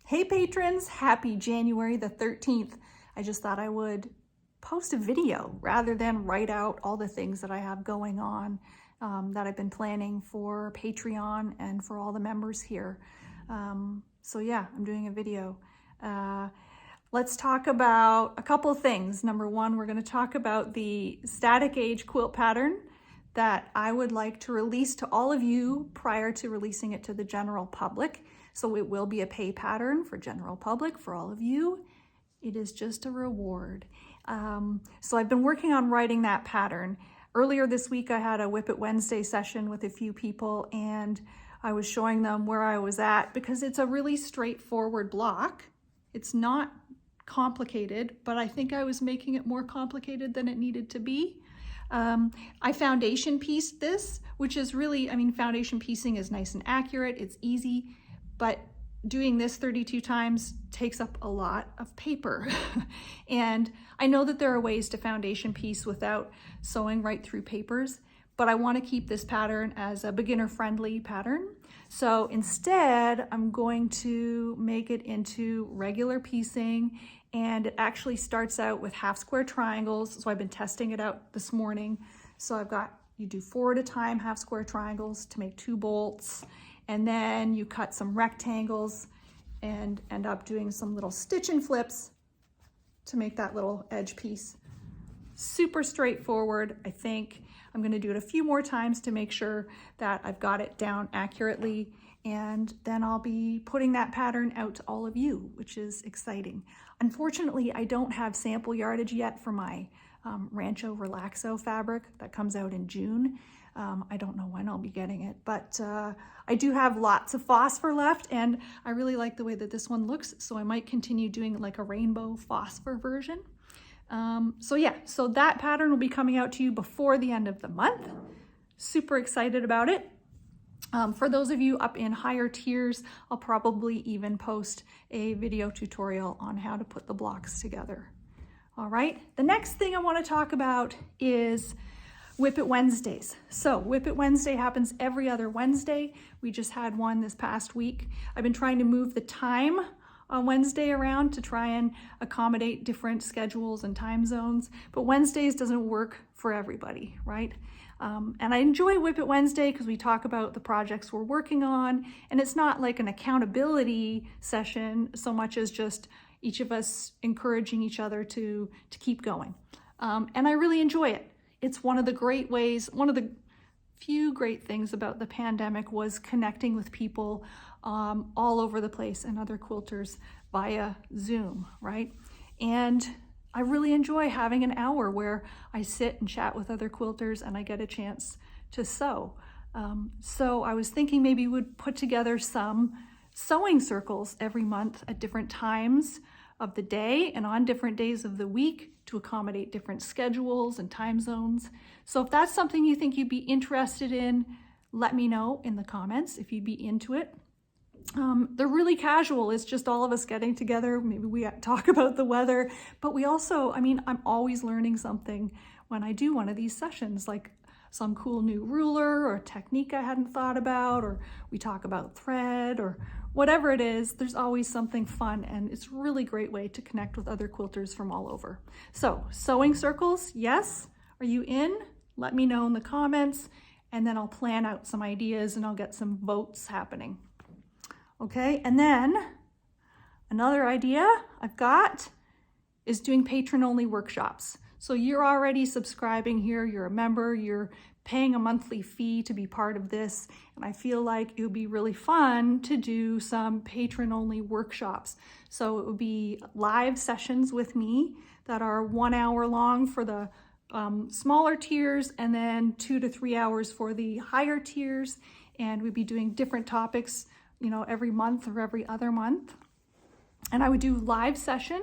Hey patrons, happy January the 13th. I just thought I would post a video rather than write out all the things that I have going on that I've been planning for Patreon and for all the members here. So yeah, I'm doing a video. Let's talk about a couple of things. Number one, we're going to talk about the static age quilt pattern that I would like to release to all of you prior to releasing it to the general public. So it will be a pay pattern for general public for all of you. It is just a reward. So I've been working on writing that pattern. Earlier this week, I had a Whip It Wednesday session with a few people, and I was showing them where I was at because it's a really straightforward block. It's not complicated, but I think I was making it more complicated than it needed to be. I foundation pieced this, which is really, foundation piecing is nice and accurate. It's easy, but doing this 32 times takes up a lot of paper. And I know that there are ways to foundation piece without sewing right through papers, but I want to keep this pattern as a beginner-friendly pattern. So instead, I'm going to make it into regular piecing, and it actually starts out with half square triangles. So I've been testing it out this morning. So you do 4 at a time, half square triangles to make 2 bolts, and then you cut some rectangles and end up doing some little stitch and flips to make that little edge piece. Super straightforward, I think. I'm going to do it a few more times to make sure that I've got it down accurately, and then I'll be putting that pattern out to all of you, which is exciting. Unfortunately, I don't have sample yardage yet for my Rancho Relaxo fabric that comes out in June. I don't know when I'll be getting it, but I do have lots of phosphor left, and I really like the way that this one looks, so I might continue doing like a rainbow phosphor version. So that pattern will be coming out to you before the end of the month. Super excited about it. For those of you up in higher tiers, I'll probably even post a video tutorial on how to put the blocks together. All right, the next thing I want to talk about is Whip It Wednesdays. So Whip It Wednesday happens every other Wednesday. We just had one this past week. I've been trying to move the time on Wednesday around to try and accommodate different schedules and time zones, but Wednesdays doesn't work for everybody, right? And I enjoy Whip It Wednesday because we talk about the projects we're working on, and it's not like an accountability session so much as just each of us encouraging each other to keep going. And I really enjoy it. It's one of the great ways, one of the few great things about the pandemic was connecting with people all over the place and other quilters via Zoom, right? And I really enjoy having an hour where I sit and chat with other quilters and I get a chance to sew. So I was thinking maybe we'd put together some sewing circles every month at different times of the day and on different days of the week to accommodate different schedules and time zones. So if that's something you think you'd be interested in, let me know in the comments if you'd be into it. They're really casual. It's just all of us getting together. Maybe we talk about the weather, but we also, I'm always learning something when I do one of these sessions, like some cool new ruler or technique I hadn't thought about, or we talk about thread or whatever it is. There's always something fun, and it's a really great way to connect with other quilters from all over. So sewing circles, yes. Are you in? Let me know in the comments, and then I'll plan out some ideas and I'll get some votes happening. Okay, and then another idea I've got is doing patron-only workshops. So you're already subscribing here, you're a member, you're paying a monthly fee to be part of this, and I feel like it would be really fun to do some patron-only workshops. So it would be live sessions with me that are 1 hour long for the smaller tiers, and then 2 to 3 hours for the higher tiers, and we'd be doing different topics, every month or every other month. And I would do live session,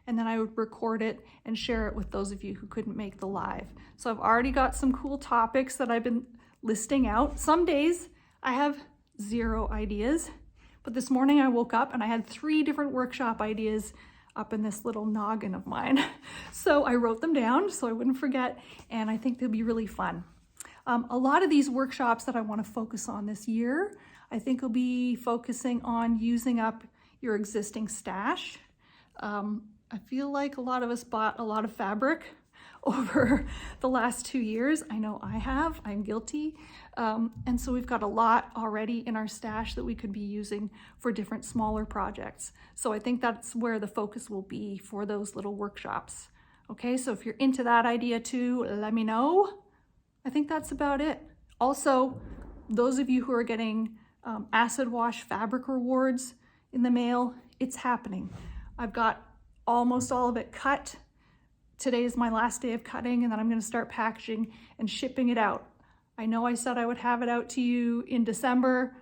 and then I would record it and share it with those of you who couldn't make the live. So I've already got some cool topics that I've been listing out. Some days I have 0 ideas, but this morning I woke up and I had 3 different workshop ideas up in this little noggin of mine. So I wrote them down so I wouldn't forget, and I think they'll be really fun. A lot of these workshops that I want to focus on this year, I think will be focusing on using up your existing stash. I feel like a lot of us bought a lot of fabric over the last 2 years. I know I have, I'm guilty. And so we've got a lot already in our stash that we could be using for different smaller projects. So I think that's where the focus will be for those little workshops. Okay, so if you're into that idea too, let me know. I think that's about it. Also, those of you who are getting acid wash fabric rewards in the mail, it's happening. I've got almost all of it cut. Today is my last day of cutting, and then I'm going to start packaging and shipping it out. I know I said I would have it out to you in December,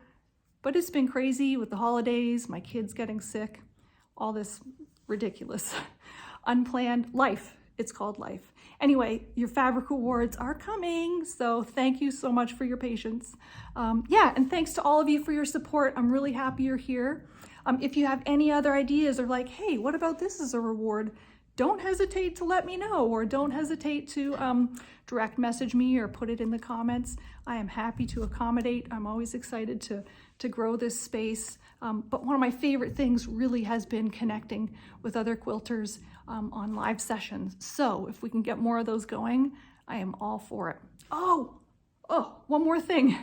but it's been crazy with the holidays, my kids getting sick, all this ridiculous, unplanned life. It's called life. Anyway, your fabric rewards are coming, so thank you so much for your patience. Yeah, and thanks to all of you for your support. I'm really happy you're here. If you have any other ideas or like, hey, what about this as a reward? Don't hesitate to let me know, or don't hesitate to direct message me or put it in the comments. I am happy to accommodate. I'm always excited to grow this space. But one of my favorite things really has been connecting with other quilters on live sessions. So if we can get more of those going, I am all for it. Oh, one more thing.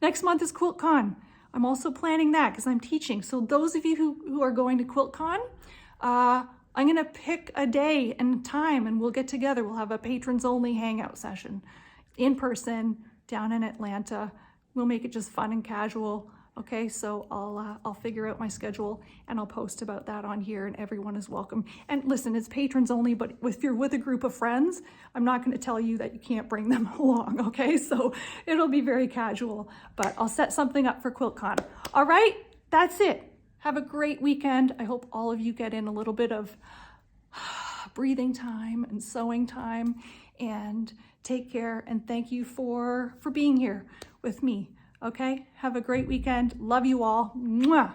Next month is QuiltCon. I'm also planning that because I'm teaching. So those of you who are going to QuiltCon, I'm going to pick a day and time and we'll get together. We'll have a patrons only hangout session in person down in Atlanta. We'll make it just fun and casual. Okay, so I'll figure out my schedule and I'll post about that on here, and everyone is welcome. And listen, it's patrons only, but if you're with a group of friends, I'm not going to tell you that you can't bring them along. Okay, so it'll be very casual, but I'll set something up for QuiltCon. All right, that's it. Have a great weekend. I hope all of you get in a little bit of breathing time and sewing time, and take care, and thank you for being here with me. Okay, have a great weekend. Love you all. Mwah.